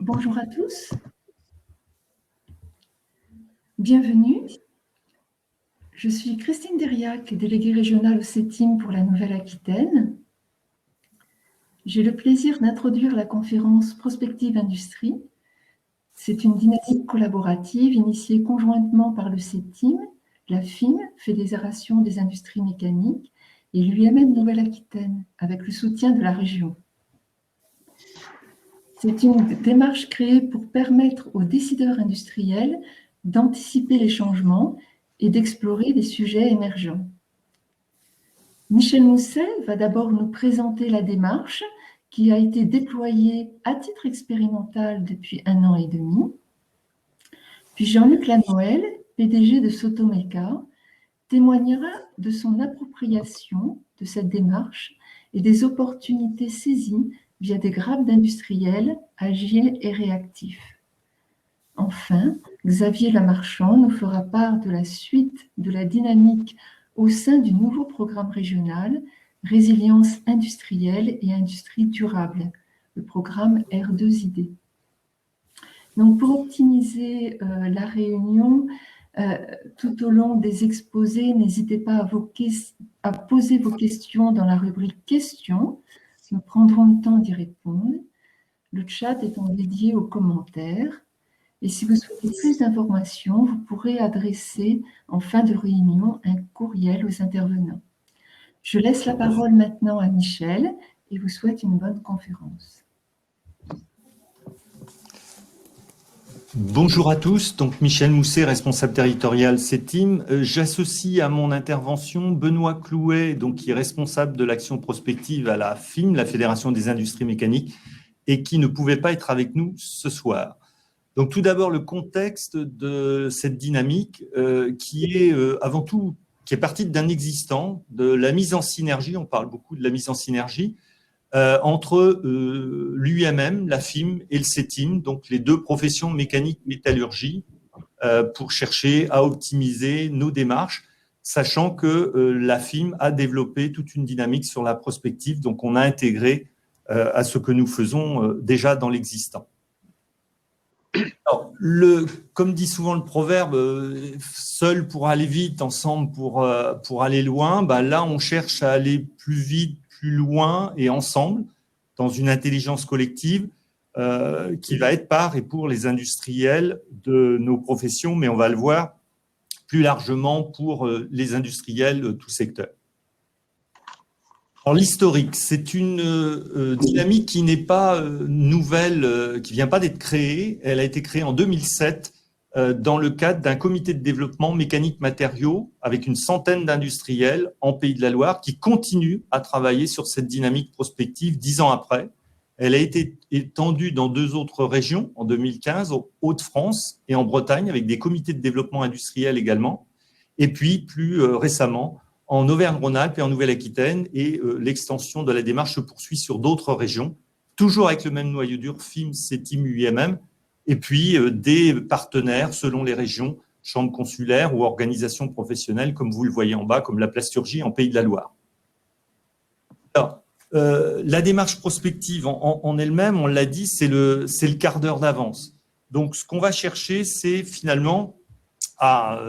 Bonjour à tous, bienvenue. Je suis Christine Deriac, déléguée régionale au CETIM pour la Nouvelle-Aquitaine. J'ai le plaisir d'introduire la conférence Prospective Industrie. C'est une dynamique collaborative initiée conjointement par le CETIM, la FIM, Fédération des industries mécaniques, et l'UMM Nouvelle-Aquitaine, avec le soutien de la région. C'est une démarche créée pour permettre aux décideurs industriels d'anticiper les changements et d'explorer des sujets émergents. Michel Mousset va d'abord nous présenter la démarche qui a été déployée à titre expérimental depuis 1 an et demi. Puis Jean-Luc Lanoël, PDG de Sotomeca, témoignera de son appropriation de cette démarche et des opportunités saisies via des grappes d'industriels agiles et réactifs. Enfin, Xavier Lamarchand nous fera part de la suite de la dynamique au sein du nouveau programme régional Résilience industrielle et industrie durable, le programme R2ID. Donc, pour optimiser la réunion, tout au long des exposés, n'hésitez pas à poser vos questions dans la rubrique questions. Nous prendrons le temps d'y répondre. Le chat étant dédié aux commentaires. Et si vous souhaitez plus d'informations, vous pourrez adresser en fin de réunion un courriel aux intervenants. Je laisse la parole maintenant à Michel et vous souhaite une bonne conférence. Bonjour à tous, donc Michel Mousset, responsable territorial CETIM. J'associe à mon intervention Benoît Clouet, donc, qui est responsable de l'action prospective à la FIM, la Fédération des industries mécaniques, et qui ne pouvait pas être avec nous ce soir. Donc tout d'abord, le contexte de cette dynamique qui est avant tout, qui est partie d'un existant, de la mise en synergie, on parle beaucoup de la mise en synergie, entre l'UMM, la FIM et le CETIM, donc les deux professions mécanique-métallurgie, pour chercher à optimiser nos démarches, sachant que la FIM a développé toute une dynamique sur la prospective, donc on a intégré à ce que nous faisons déjà dans l'existant. Alors, comme dit souvent le proverbe, seul pour aller vite, ensemble pour aller loin, là on cherche à aller plus vite, plus loin et ensemble dans une intelligence collective qui va être par et pour les industriels de nos professions, mais on va le voir plus largement pour les industriels de tout secteur. Alors, l'historique, c'est une dynamique qui n'est pas nouvelle, qui ne vient pas d'être créée. Elle a été créée en 2007 dans le cadre d'un comité de développement mécanique matériaux avec une centaine d'industriels en Pays de la Loire qui continuent à travailler sur cette dynamique prospective 10 ans après. Elle a été étendue dans 2 autres régions en 2015, en Hauts-de-France et en Bretagne, avec des comités de développement industriel également. Et puis, plus récemment, en Auvergne-Rhône-Alpes et en Nouvelle-Aquitaine, et l'extension de la démarche se poursuit sur d'autres régions, toujours avec le même noyau dur, FIM, CETIM, UIMM, et puis des partenaires selon les régions, chambres consulaires ou organisations professionnelles, comme vous le voyez en bas, comme la plasturgie en Pays de la Loire. Alors, la démarche prospective en elle-même, on l'a dit, c'est le quart d'heure d'avance. Donc, ce qu'on va chercher, c'est finalement à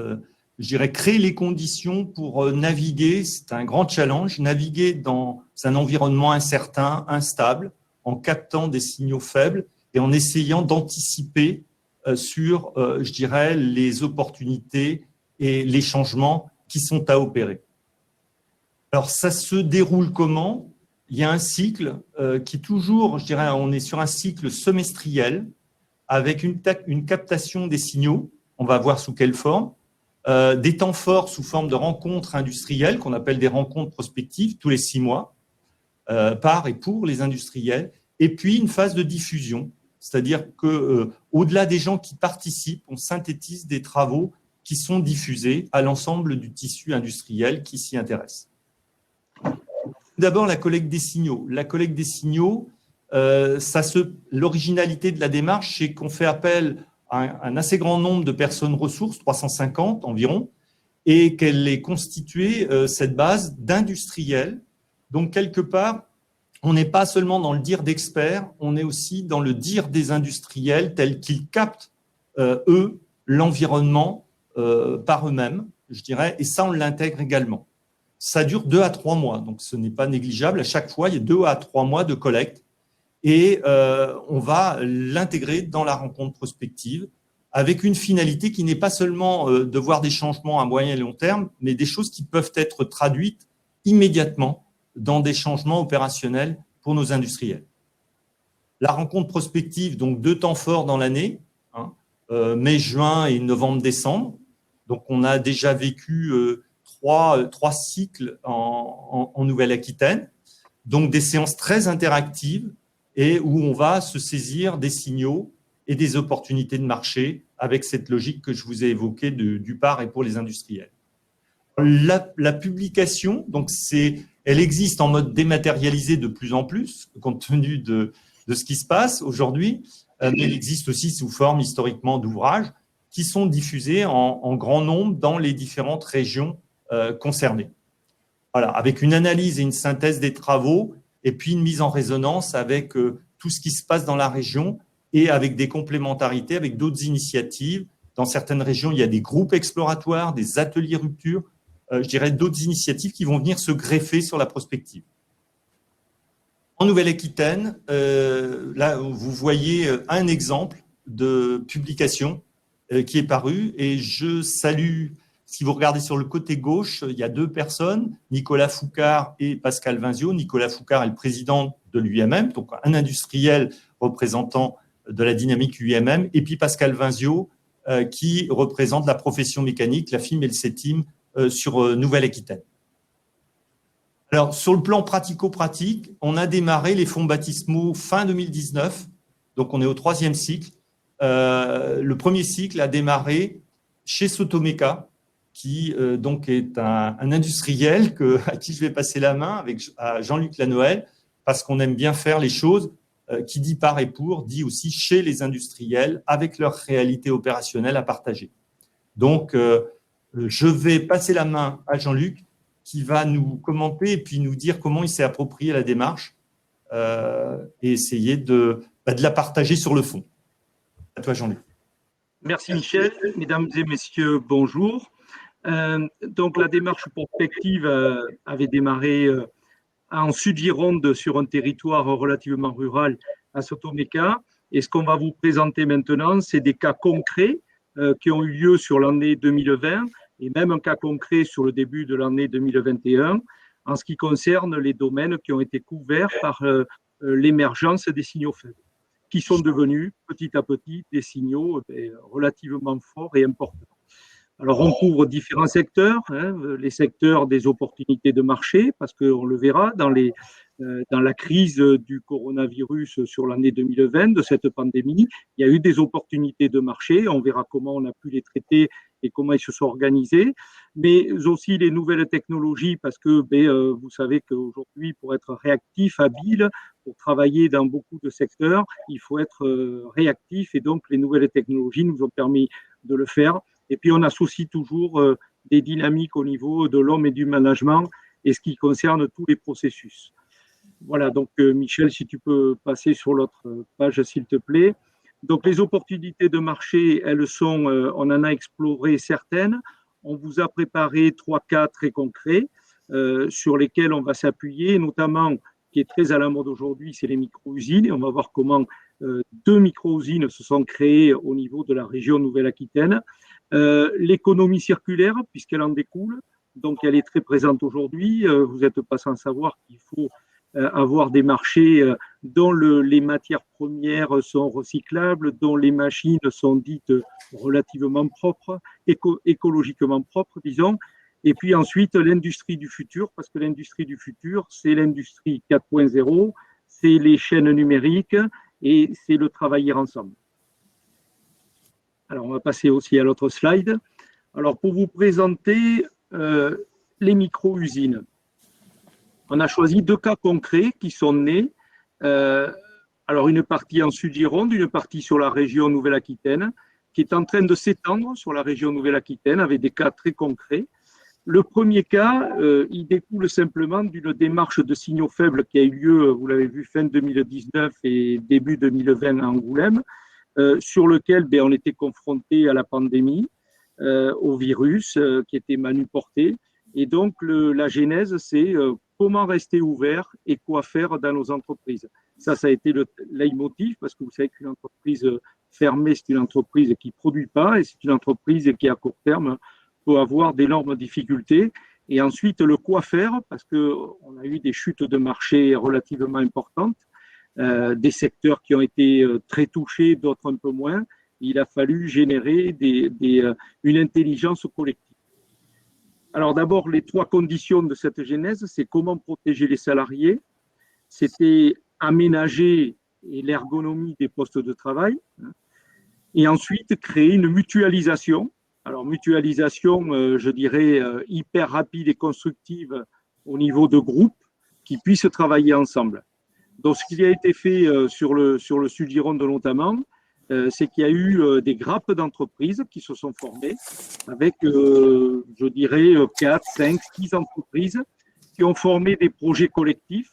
je dirais, créer les conditions pour naviguer, c'est un grand challenge, naviguer dans un environnement incertain, instable, en captant des signaux faibles et en essayant d'anticiper sur, je dirais, les opportunités et les changements qui sont à opérer. Alors, ça se déroule comment? Il y a un cycle qui toujours, je dirais, on est sur un cycle semestriel avec une captation des signaux, on va voir sous quelle forme, des temps forts sous forme de rencontres industrielles qu'on appelle des rencontres prospectives tous les 6 mois par et pour les industriels, et puis une phase de diffusion, c'est-à-dire que au-delà des gens qui participent, on synthétise des travaux qui sont diffusés à l'ensemble du tissu industriel qui s'y intéresse. D'abord, la collecte des signaux. La collecte des signaux, l'originalité de la démarche, c'est qu'on fait appel un assez grand nombre de personnes ressources, 350 environ, et qu'elle est constituée, cette base, d'industriels. Donc, quelque part, on n'est pas seulement dans le dire d'experts, on est aussi dans le dire des industriels tels qu'ils captent, eux, l'environnement par eux-mêmes, je dirais, et ça, on l'intègre également. Ça dure 2 à 3 mois, donc ce n'est pas négligeable. À chaque fois, il y a 2 à 3 mois de collecte et on va l'intégrer dans la rencontre prospective avec une finalité qui n'est pas seulement de voir des changements à moyen et long terme, mais des choses qui peuvent être traduites immédiatement dans des changements opérationnels pour nos industriels. La rencontre prospective, donc 2 temps forts dans l'année, hein, mai, juin et novembre, décembre. Donc on a déjà vécu 3 cycles en Nouvelle-Aquitaine, donc des séances très interactives et où on va se saisir des signaux et des opportunités de marché avec cette logique que je vous ai évoquée du par et pour les industriels. La publication, donc elle existe en mode dématérialisé de plus en plus, compte tenu de ce qui se passe aujourd'hui, mais elle existe aussi sous forme historiquement d'ouvrages qui sont diffusés en grand nombre dans les différentes régions concernées. Voilà, avec une analyse et une synthèse des travaux, et puis une mise en résonance avec tout ce qui se passe dans la région et avec des complémentarités, avec d'autres initiatives. Dans certaines régions, il y a des groupes exploratoires, des ateliers rupture, je dirais d'autres initiatives qui vont venir se greffer sur la prospective. En Nouvelle-Aquitaine, là, vous voyez un exemple de publication qui est paru et je salue, si vous regardez sur le côté gauche, il y a 2 personnes, Nicolas Foucard et Pascal Vinzio. Nicolas Foucard est le président de l'UMM, donc un industriel représentant de la dynamique UMM, et puis Pascal Vinzio qui représente la profession mécanique, la FIM et le CETIM sur Nouvelle-Aquitaine. Alors, sur le plan pratico-pratique, on a démarré les fonds baptismaux fin 2019, donc on est au 3e cycle. Le premier cycle a démarré chez Sotomeca, qui donc est un industriel à qui je vais passer la main à Jean-Luc Lanoël, parce qu'on aime bien faire les choses. Qui dit par et pour, dit aussi chez les industriels, avec leur réalité opérationnelle à partager. Donc, je vais passer la main à Jean-Luc, qui va nous commenter et puis nous dire comment il s'est approprié la démarche et essayer de la partager sur le fond. À toi, Jean-Luc. Merci, Michel. Mesdames et messieurs, bonjour. Donc, la démarche prospective avait démarré en Sud-Gironde sur un territoire relativement rural à Sotomeca. Et ce qu'on va vous présenter maintenant, c'est des cas concrets qui ont eu lieu sur l'année 2020 et même un cas concret sur le début de l'année 2021 en ce qui concerne les domaines qui ont été couverts par l'émergence des signaux faibles, qui sont devenus petit à petit des signaux relativement forts et importants. Alors, on couvre différents secteurs, les secteurs des opportunités de marché, parce qu'on le verra dans la crise du coronavirus sur l'année 2020, de cette pandémie, il y a eu des opportunités de marché. On verra comment on a pu les traiter et comment ils se sont organisés, mais aussi les nouvelles technologies, parce que vous savez qu'aujourd'hui, pour être réactif, habile, pour travailler dans beaucoup de secteurs, il faut être réactif, et donc les nouvelles technologies nous ont permis de le faire. Et puis, on associe toujours des dynamiques au niveau de l'homme et du management et ce qui concerne tous les processus. Voilà, donc Michel, si tu peux passer sur l'autre page, s'il te plaît. Donc, les opportunités de marché, elles sont, on en a exploré certaines. On vous a préparé 3 cas très concrets sur lesquels on va s'appuyer, notamment, qui est très à la mode aujourd'hui, c'est les micro-usines. Et on va voir comment 2 micro-usines se sont créées au niveau de la région Nouvelle-Aquitaine. L'économie circulaire, puisqu'elle en découle, donc elle est très présente aujourd'hui. Vous n'êtes pas sans savoir qu'il faut avoir des marchés dont les matières premières sont recyclables, dont les machines sont dites relativement propres, écologiquement propres, disons. Et puis ensuite, l'industrie du futur, parce que l'industrie du futur, c'est l'industrie 4.0, c'est les chaînes numériques et c'est le travailler ensemble. Alors, on va passer aussi à l'autre slide. Alors, pour vous présenter les micro-usines, on a choisi 2 cas concrets qui sont nés. Alors, une partie en Sud-Gironde, une partie sur la région Nouvelle-Aquitaine, qui est en train de s'étendre sur la région Nouvelle-Aquitaine avec des cas très concrets. Le premier cas, il découle simplement d'une démarche de signaux faibles qui a eu lieu, vous l'avez vu, fin 2019 et début 2020 à Angoulême, sur lequel on était confronté à la pandémie, au virus qui était manuporté. Et donc, la genèse, c'est comment rester ouvert et quoi faire dans nos entreprises. Ça a été le leitmotiv, parce que vous savez qu'une entreprise fermée, c'est une entreprise qui ne produit pas, et c'est une entreprise qui, à court terme, peut avoir d'énormes difficultés. Et ensuite, le quoi faire, parce qu'on a eu des chutes de marché relativement importantes, des secteurs qui ont été très touchés, d'autres un peu moins. Il a fallu générer une intelligence collective. Alors d'abord, les trois conditions de cette genèse, c'est comment protéger les salariés, c'était aménager l'ergonomie des postes de travail, et ensuite créer une mutualisation. Alors mutualisation, je dirais, hyper rapide et constructive au niveau de groupes qui puissent travailler ensemble. Donc, ce qui a été fait sur le Sud-Gironde notamment, c'est qu'il y a eu des grappes d'entreprises qui se sont formées avec, je dirais, 4, 5, 6 entreprises qui ont formé des projets collectifs.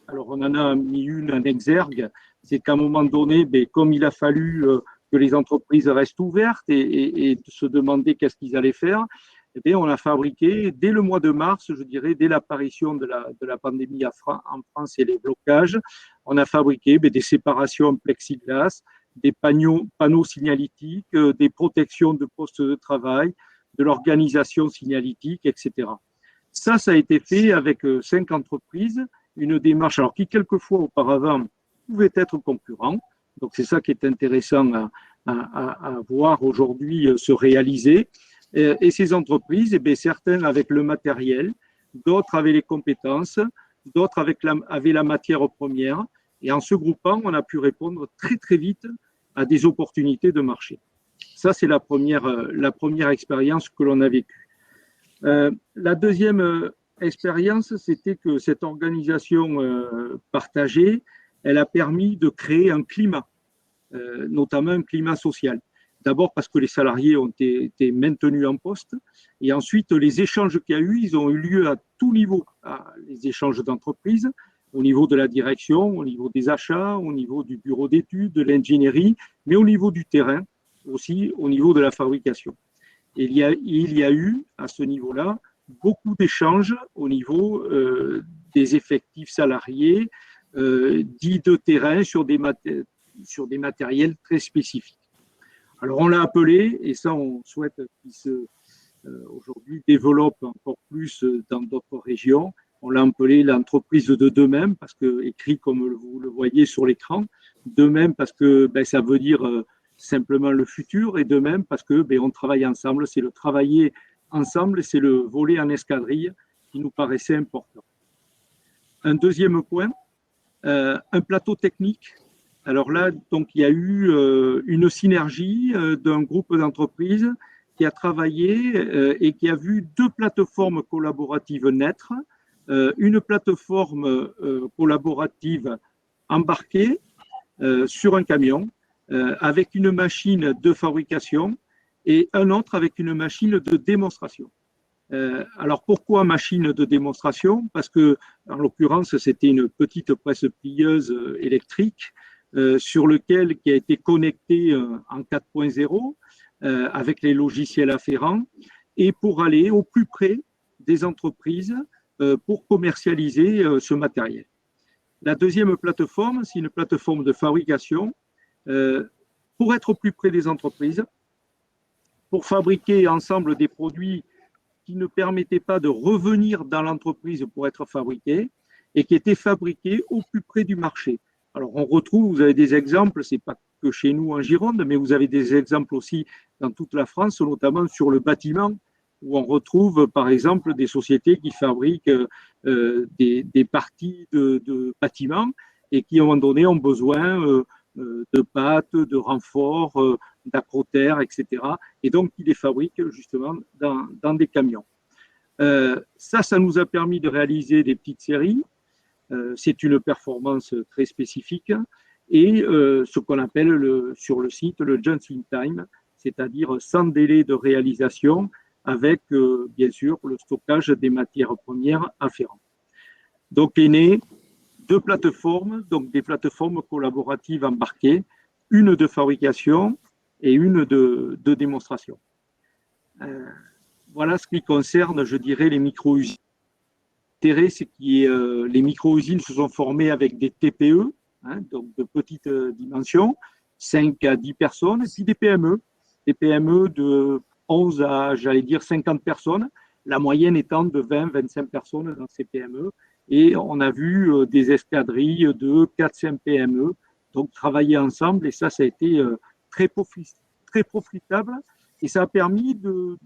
Alors, on en a mis une en exergue, c'est qu'à un moment donné, comme il a fallu que les entreprises restent ouvertes et se demander qu'est-ce qu'ils allaient faire, on a fabriqué, dès le mois de mars, je dirais, dès l'apparition de la pandémie en France et les blocages, on a fabriqué des séparations en plexiglas, des panneaux signalétiques, des protections de postes de travail, de l'organisation signalétique, etc. Ça a été fait avec 5 entreprises, une démarche alors qui, quelquefois auparavant, pouvait être concurrent. Donc, c'est ça qui est intéressant à voir aujourd'hui se réaliser. Et ces entreprises, certaines avec le matériel, d'autres avaient les compétences, d'autres avaient la matière première. Et en se groupant, on a pu répondre très, très vite à des opportunités de marché. Ça, c'est la première expérience que l'on a vécue. La deuxième expérience, c'était que cette organisation partagée, elle a permis de créer un climat, notamment un climat social. D'abord parce que les salariés ont été maintenus en poste, et ensuite les échanges qu'il y a eu, ils ont eu lieu à tout niveau, les échanges d'entreprise, au niveau de la direction, au niveau des achats, au niveau du bureau d'études, de l'ingénierie, mais au niveau du terrain, aussi au niveau de la fabrication. Et il y a eu à ce niveau-là beaucoup d'échanges au niveau des effectifs salariés, dits de terrain sur des matériels très spécifiques. Alors, on l'a appelé, et ça, on souhaite qu'il aujourd'hui développe encore plus dans d'autres régions. On l'a appelé l'entreprise de demain, parce que, écrit comme vous le voyez sur l'écran, demain parce que ça veut dire simplement le futur, et demain parce que on travaille ensemble, c'est le travailler ensemble, c'est le voler en escadrille qui nous paraissait important. Un deuxième point, un plateau technique. Alors là, donc, il y a eu une synergie d'un groupe d'entreprises qui a travaillé et qui a vu 2 plateformes collaboratives naître. Une plateforme collaborative embarquée sur un camion avec une machine de fabrication et un autre avec une machine de démonstration. Alors pourquoi machine de démonstration? Parce que, en l'occurrence, c'était une petite presse plieuse électrique qui a été connecté en 4.0 avec les logiciels afférents et pour aller au plus près des entreprises pour commercialiser ce matériel. La deuxième plateforme, c'est une plateforme de fabrication pour être au plus près des entreprises, pour fabriquer ensemble des produits qui ne permettaient pas de revenir dans l'entreprise pour être fabriqués et qui étaient fabriqués au plus près du marché. Alors, on retrouve, vous avez des exemples, ce n'est pas que chez nous en Gironde, mais vous avez des exemples aussi dans toute la France, notamment sur le bâtiment, où on retrouve, par exemple, des sociétés qui fabriquent des parties de bâtiments et qui, à un moment donné, ont besoin de pâtes, de renforts, d'accrotaires, etc. Et donc, qui les fabriquent justement dans des camions. Ça nous a permis de réaliser des petites séries. C'est une performance très spécifique et ce qu'on appelle sur le site le just in time, c'est-à-dire sans délai de réalisation, avec, bien sûr, le stockage des matières premières afférentes. Donc, est né 2 plateformes, donc des plateformes collaboratives embarquées, une de fabrication et une de démonstration. Voilà ce qui concerne, je dirais, les micro-usines. L'intérêt, c'est que les micro-usines se sont formées avec des TPE, hein, donc de petites dimensions, 5 à 10 personnes, et puis des PME de 11 à, j'allais dire, 50 personnes, la moyenne étant de 20-25 personnes dans ces PME. Et on a vu des escadrilles de 4-5 PME, donc travailler ensemble, et ça a été très profitable, et ça a permis de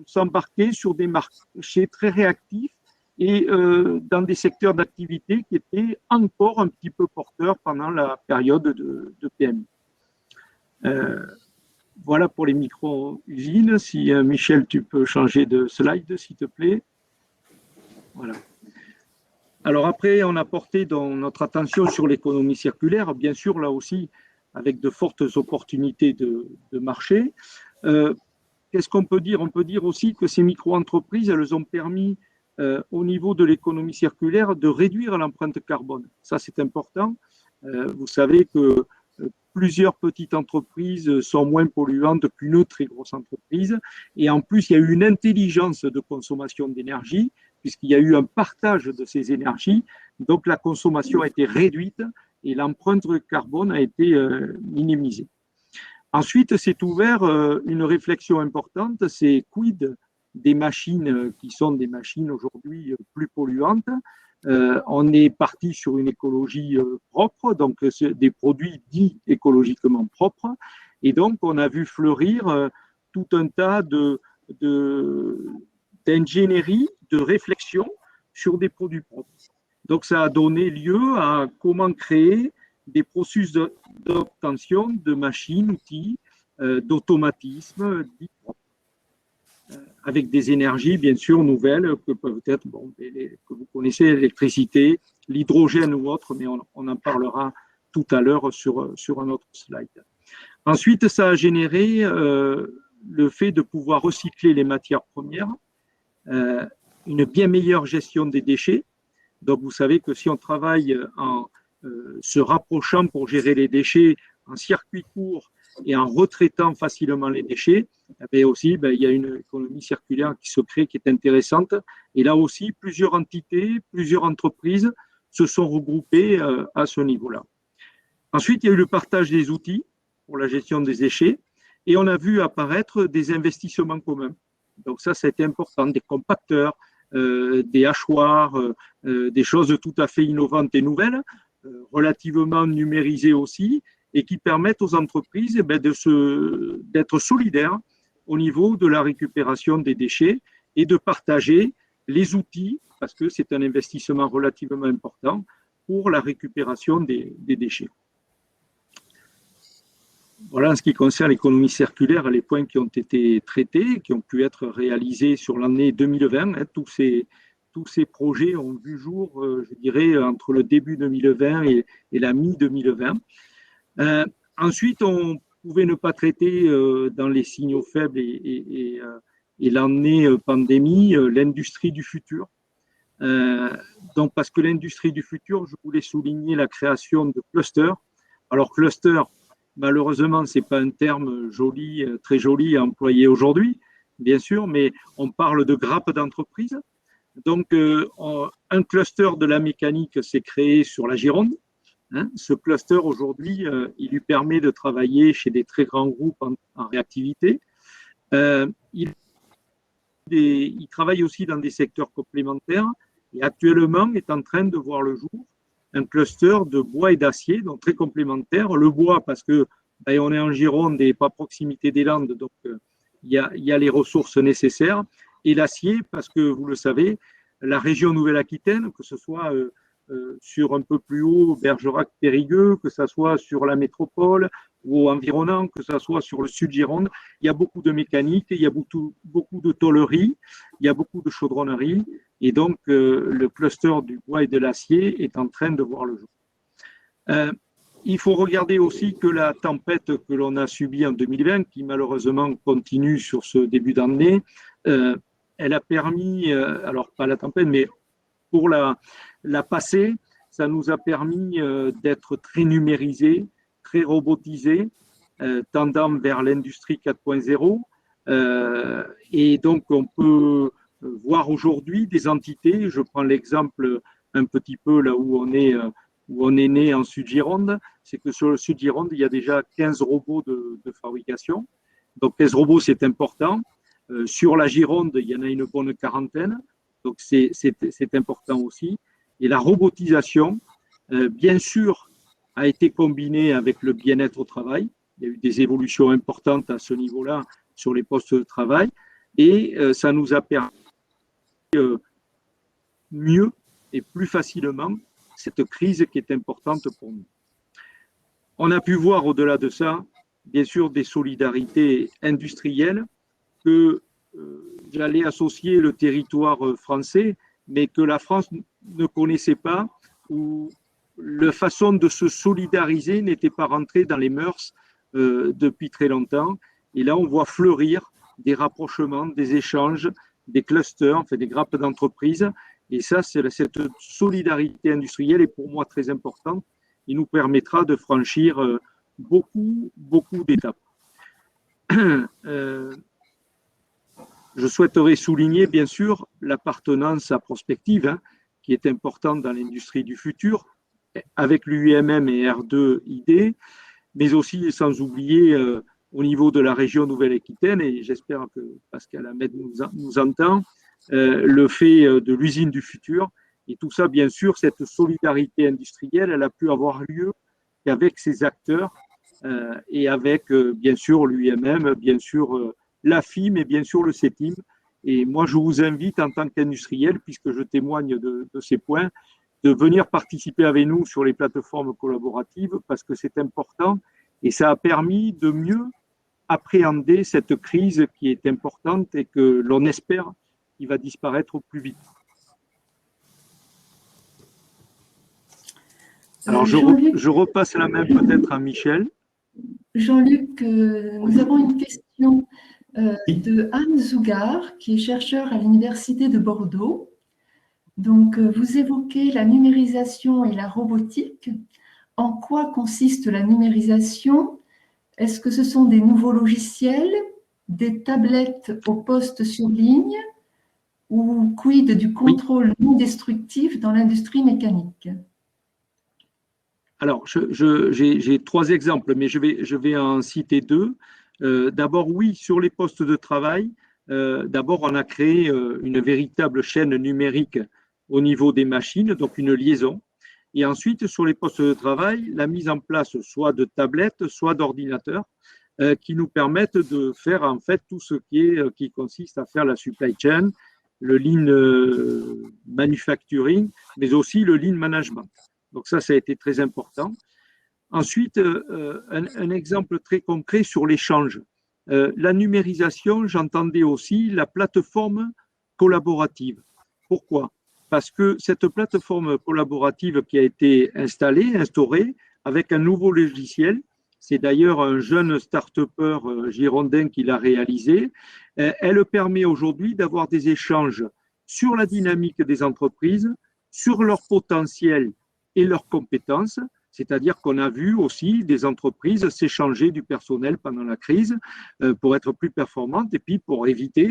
s'embarquer sur des marchés très réactifs et dans des secteurs d'activité qui étaient encore un petit peu porteurs pendant la période de PMI. Voilà pour les micro-usines. Si Michel, tu peux changer de slide, s'il te plaît. Voilà. Alors après, on a porté notre attention sur l'économie circulaire, bien sûr, là aussi, avec de fortes opportunités de marché. Qu'est-ce qu'on peut dire? On peut dire aussi que ces micro-entreprises, elles ont permis, au niveau de l'économie circulaire, de réduire l'empreinte carbone. Ça, c'est important. Vous savez que plusieurs petites entreprises sont moins polluantes qu'une très grosse entreprise. Et en plus, il y a eu une intelligence de consommation d'énergie, puisqu'il y a eu un partage de ces énergies. Donc, la consommation a été réduite et l'empreinte carbone a été minimisée. Ensuite, s'est ouvert une réflexion importante, c'est quid des machines qui sont des machines aujourd'hui plus polluantes. On est parti sur une écologie propre, donc des produits dits écologiquement propres. Et donc, on a vu fleurir tout un tas d'ingénierie, de réflexion sur des produits propres. Donc, ça a donné lieu à comment créer des processus d'obtention de machines, outils, d'automatisme dits propres. Avec des énergies, bien sûr, nouvelles, que peuvent être, que vous connaissez, l'électricité, l'hydrogène ou autre, mais on en parlera tout à l'heure sur un autre slide. Ensuite, ça a généré le fait de pouvoir recycler les matières premières, une bien meilleure gestion des déchets. Donc, vous savez que si on travaille en se rapprochant pour gérer les déchets en circuit court et en retraitant facilement les déchets, mais aussi, il y a une économie circulaire qui se crée, qui est intéressante. Et là aussi, plusieurs entités, plusieurs entreprises se sont regroupées à ce niveau-là. Ensuite, il y a eu le partage des outils pour la gestion des déchets et on a vu apparaître des investissements communs. Donc ça a été important, des compacteurs, des hachoirs, des choses tout à fait innovantes et nouvelles, relativement numérisées aussi, et qui permettent aux entreprises d'être solidaires au niveau de la récupération des déchets et de partager les outils, parce que c'est un investissement relativement important pour la récupération des déchets. Voilà en ce qui concerne l'économie circulaire, les points qui ont été traités, qui ont pu être réalisés sur l'année 2020. Tous ces projets ont vu jour, je dirais, entre le début 2020 et la mi-2020. Ensuite, on pouvait ne pas traiter dans les signaux faibles et l'année pandémie, l'industrie du futur. Donc, parce que l'industrie du futur, je voulais souligner la création de clusters. Alors, cluster, malheureusement, ce n'est pas un terme joli, très joli à employer aujourd'hui, bien sûr, mais on parle de grappes d'entreprise. Donc, un cluster de la mécanique s'est créé sur la Gironde. Ce cluster, aujourd'hui, il lui permet de travailler chez des très grands groupes en réactivité. Il travaille aussi dans des secteurs complémentaires et actuellement est en train de voir le jour un cluster de bois et d'acier, donc très complémentaire. Le bois, parce que on est en Gironde et pas à proximité des Landes, donc il y a les ressources nécessaires. Et l'acier, parce que vous le savez, la région Nouvelle-Aquitaine, que ce soit sur un peu plus haut, Bergerac-Périgueux, que ce soit sur la métropole ou environnant, que ce soit sur le sud Gironde, il y a beaucoup de mécanique, il y a beaucoup de tôleries, il y a beaucoup de chaudronneries, et donc le cluster du bois et de l'acier est en train de voir le jour. Il faut regarder aussi que la tempête que l'on a subie en 2020, qui malheureusement continue sur ce début d'année, elle a permis, alors pas la tempête, mais pour la passer, ça nous a permis d'être très numérisés, très robotisés, tendant vers l'industrie 4.0. Et donc, on peut voir aujourd'hui des entités, je prends l'exemple un petit peu là où on est né en Sud-Gironde, c'est que sur le Sud-Gironde, il y a déjà 15 robots de fabrication. Donc 15 robots, c'est important. Sur la Gironde, il y en a une bonne quarantaine. Donc c'est important aussi. Et la robotisation, bien sûr, a été combinée avec le bien-être au travail. Il y a eu des évolutions importantes à ce niveau-là sur les postes de travail. Et ça nous a permis mieux et plus facilement cette crise qui est importante pour nous. On a pu voir au-delà de ça, bien sûr, des solidarités industrielles que j'allais associer le territoire français, mais que la France ne connaissait pas, où la façon de se solidariser n'était pas rentrée dans les mœurs depuis très longtemps. Et là, on voit fleurir des rapprochements, des échanges, des clusters, enfin des grappes d'entreprises. Et ça, cette solidarité industrielle est pour moi très importante. Il nous permettra de franchir beaucoup d'étapes. Je souhaiterais souligner, bien sûr, l'appartenance à prospective, hein, qui est importante dans l'industrie du futur, avec l'UIMM et R2ID, mais aussi, sans oublier, au niveau de la région Nouvelle-Aquitaine, et j'espère que Pascal Ahmed nous entend, le fait de l'usine du futur. Et tout ça, bien sûr, cette solidarité industrielle, elle a pu avoir lieu qu'avec ces acteurs et avec, bien sûr, l'UIMM, bien sûr, l'AFIM et bien sûr le CETIM. Et moi, je vous invite en tant qu'industriel, puisque je témoigne de ces points, de venir participer avec nous sur les plateformes collaboratives parce que c'est important et ça a permis de mieux appréhender cette crise qui est importante et que l'on espère qu'il va disparaître au plus vite. Alors, je repasse la main peut-être à Michel. Jean-Luc, nous avons une question de Anne Zougar, qui est chercheur à l'Université de Bordeaux. Donc, vous évoquez la numérisation et la robotique. En quoi consiste la numérisation? Est-ce que ce sont des nouveaux logiciels, des tablettes au poste sur ligne ou quid du contrôle non destructif dans l'industrie mécanique? Alors, j'ai 3 exemples, mais je vais en citer 2. D'abord, oui, sur les postes de travail, d'abord, on a créé une véritable chaîne numérique au niveau des machines, donc une liaison. Et ensuite, sur les postes de travail, la mise en place soit de tablettes, soit d'ordinateurs qui nous permettent de faire en fait tout ce qui consiste à faire la supply chain, le lean manufacturing, mais aussi le lean management. Donc ça a été très important. Ensuite, un exemple très concret sur l'échange. La numérisation, j'entendais aussi la plateforme collaborative. Pourquoi? Parce que cette plateforme collaborative qui a été instaurée avec un nouveau logiciel, c'est d'ailleurs un jeune start-upper girondin qui l'a réalisé, elle permet aujourd'hui d'avoir des échanges sur la dynamique des entreprises, sur leur potentiel et leurs compétences, c'est-à-dire qu'on a vu aussi des entreprises s'échanger du personnel pendant la crise pour être plus performantes et puis pour éviter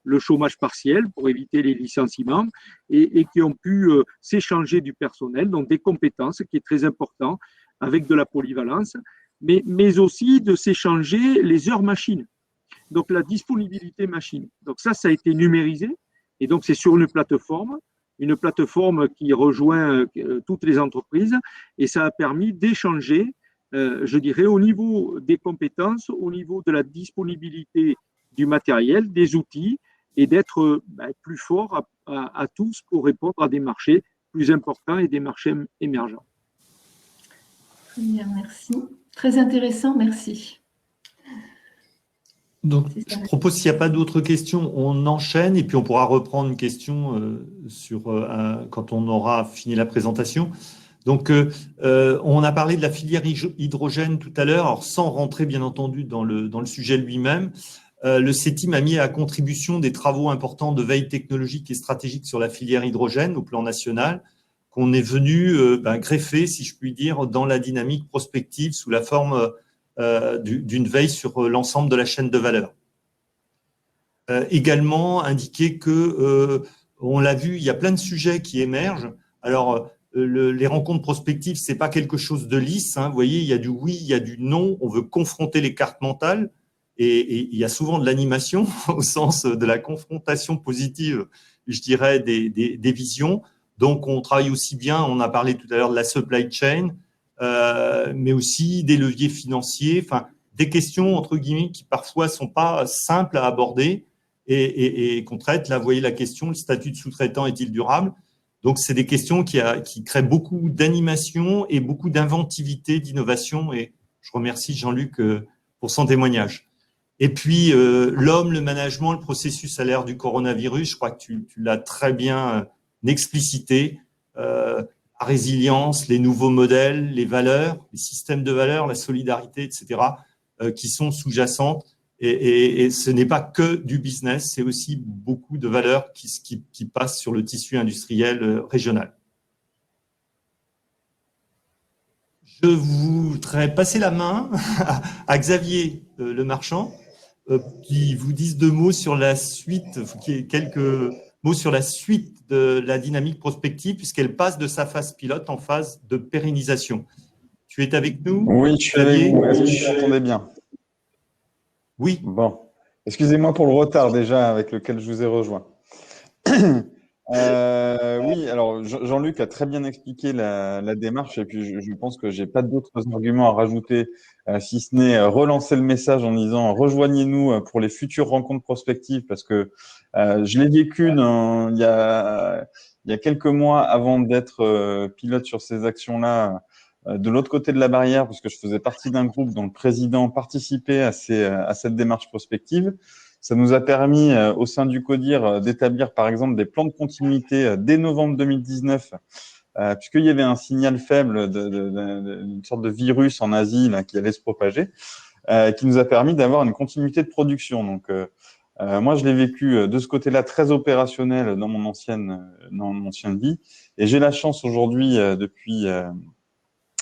le chômage partiel, pour éviter les licenciements et qui ont pu s'échanger du personnel, donc des compétences qui est très important avec de la polyvalence, mais aussi de s'échanger les heures machines, donc la disponibilité machine. Donc ça a été numérisé et donc c'est sur une plateforme qui rejoint toutes les entreprises et ça a permis d'échanger, je dirais, au niveau des compétences, au niveau de la disponibilité du matériel, des outils et d'être plus fort à tous pour répondre à des marchés plus importants et des marchés émergents. Très bien, merci. Très intéressant, merci. Donc, je propose, s'il n'y a pas d'autres questions, on enchaîne et puis on pourra reprendre une question quand on aura fini la présentation. Donc, on a parlé de la filière hydrogène tout à l'heure, alors sans rentrer bien entendu dans le sujet lui-même. le CETIM a mis à contribution des travaux importants de veille technologique et stratégique sur la filière hydrogène au plan national, qu'on est venu greffer, si je puis dire, dans la dynamique prospective sous la forme d'une veille sur l'ensemble de la chaîne de valeur. Également indiquer que, on l'a vu, il y a plein de sujets qui émergent. Alors, les rencontres prospectives, c'est pas quelque chose de lisse. Hein. Vous voyez, il y a du oui, il y a du non. On veut confronter les cartes mentales. Et il y a souvent de l'animation au sens de la confrontation positive, je dirais, des visions. Donc, on travaille aussi bien, on a parlé tout à l'heure de la supply chain, mais aussi des leviers financiers, enfin, des questions, entre guillemets, qui parfois sont pas simples à aborder et qu'on traite. Là, vous voyez la question, le statut de sous-traitant est-il durable? Donc, c'est des questions qui créent beaucoup d'animation et beaucoup d'inventivité, d'innovation. Et je remercie Jean-Luc pour son témoignage. Et puis, l'homme, le management, le processus à l'ère du coronavirus, je crois que tu l'as très bien explicité. La résilience, les nouveaux modèles, les valeurs, les systèmes de valeurs, la solidarité, etc., qui sont sous-jacentes. Et ce n'est pas que du business, c'est aussi beaucoup de valeurs qui passent sur le tissu industriel régional. Je voudrais passer la main à Xavier Lemarchand, qui vous dise deux mots sur la suite, quelques mots sur la suite de la dynamique prospective, puisqu'elle passe de sa phase pilote en phase de pérennisation. Tu es avec nous? Oui, je suis avec vous. Est-ce que vous m'entendez bien? Oui. Bon. Excusez-moi pour le retard déjà avec lequel je vous ai rejoint. Oui, alors Jean-Luc a très bien expliqué la démarche et puis je pense que j'ai pas d'autres arguments à rajouter, si ce n'est relancer le message en disant rejoignez-nous pour les futures rencontres prospectives parce que je l'ai vécu il y a quelques mois avant d'être pilote sur ces actions-là. De l'autre côté de la barrière, parce que je faisais partie d'un groupe dont le président participait à cette démarche prospective. Ça nous a permis, au sein du CODIR, d'établir, par exemple, des plans de continuité dès novembre 2019, puisqu'il y avait un signal faible d'une sorte de virus en Asie là, qui allait se propager, qui nous a permis d'avoir une continuité de production. Donc, moi, je l'ai vécu de ce côté-là très opérationnel dans mon ancienne vie. Et j'ai la chance aujourd'hui,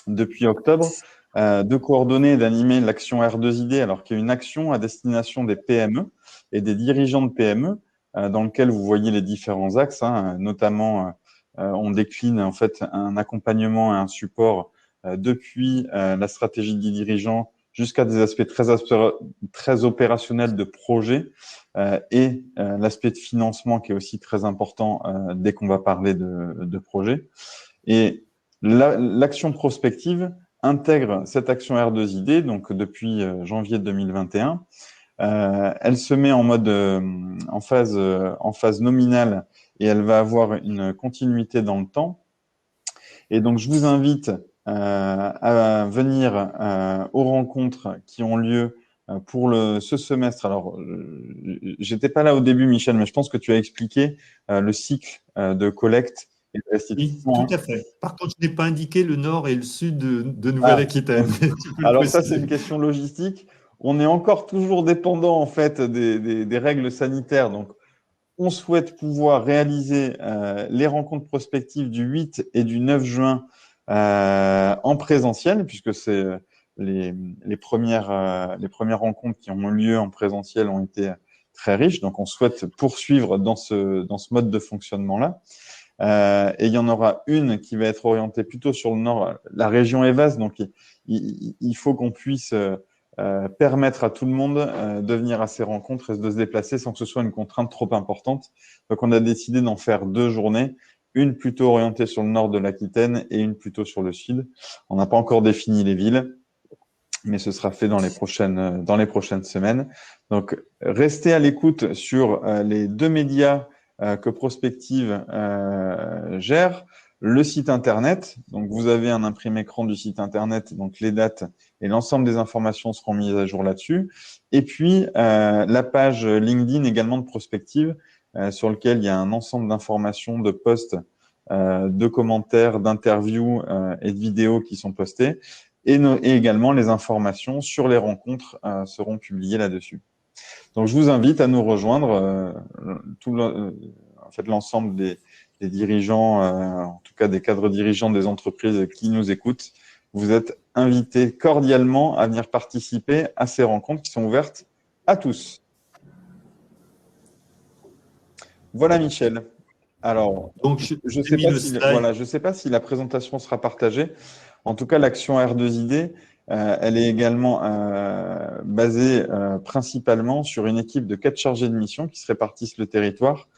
depuis octobre, de coordonner et d'animer l'action R2ID, alors qu'il y a une action à destination des PME et des dirigeants de PME, dans lequel vous voyez les différents axes, hein, notamment on décline en fait un accompagnement et un support depuis la stratégie des dirigeants jusqu'à des aspects très opérationnels de projet et l'aspect de financement qui est aussi très important dès qu'on va parler de projet. Et l'action prospective intègre cette action R2ID, donc depuis janvier 2021. Elle se met en mode en phase nominale et elle va avoir une continuité dans le temps. Et donc, je vous invite à venir aux rencontres qui ont lieu pour ce semestre. Alors, j'étais pas là au début, Michel, mais je pense que tu as expliqué le cycle de collecte. Oui, tout à fait. Par contre, je n'ai pas indiqué le nord et le sud de Nouvelle-Aquitaine. Alors ça, c'est une question logistique. On est encore toujours dépendant en fait des règles sanitaires. Donc, on souhaite pouvoir réaliser les rencontres prospectives du 8 et du 9 juin en présentiel, puisque c'est les premières rencontres qui ont lieu en présentiel ont été très riches. Donc, on souhaite poursuivre dans ce mode de fonctionnement-là. Et il y en aura une qui va être orientée plutôt sur le nord. La région est vaste, donc il faut qu'on puisse permettre à tout le monde de venir à ces rencontres et de se déplacer sans que ce soit une contrainte trop importante. Donc, on a décidé d'en faire 2 journées, une plutôt orientée sur le nord de l'Aquitaine et une plutôt sur le sud. On n'a pas encore défini les villes, mais ce sera fait dans les prochaines semaines. Donc, restez à l'écoute sur les 2 médias que Prospective gère, le site internet. Donc, vous avez un imprimé écran du site internet, donc les dates et l'ensemble des informations seront mises à jour là-dessus. Et puis, la page LinkedIn également de Prospective, sur lequel il y a un ensemble d'informations, de posts, de commentaires, d'interviews et de vidéos qui sont postées. Et également, les informations sur les rencontres seront publiées là-dessus. Donc, je vous invite à nous rejoindre, en fait, l'ensemble des dirigeants, en tout cas des cadres dirigeants des entreprises qui nous écoutent. Vous êtes invités cordialement à venir participer à ces rencontres qui sont ouvertes à tous. Voilà, Michel. Alors, Donc, je ne j'ai mis le slide. sais pas si la présentation sera partagée. En tout cas, l'action R2ID, elle est également basée principalement sur une équipe de 4 chargés de mission qui se répartissent le territoire.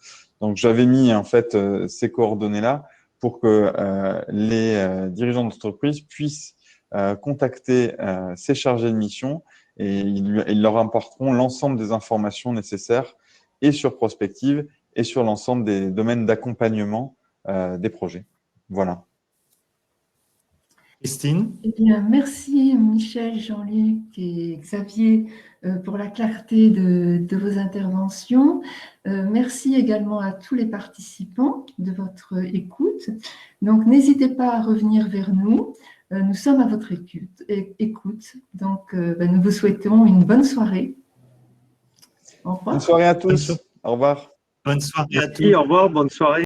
Donc, j'avais mis en fait ces coordonnées-là pour que les dirigeants d'entreprise puissent contacter ces chargés de mission et ils leur apporteront l'ensemble des informations nécessaires et sur prospective et sur l'ensemble des domaines d'accompagnement des projets. Voilà. Christine? Eh bien, merci Michel, Jean-Luc et Xavier pour la clarté de vos interventions. Merci également à tous les participants de votre écoute. Donc, n'hésitez pas à revenir vers nous. Nous sommes à votre écoute. Donc, nous vous souhaitons une bonne soirée. Au revoir. Bonne soirée à tous. Au revoir. Bonne soirée à tous. Merci, au revoir, bonne soirée.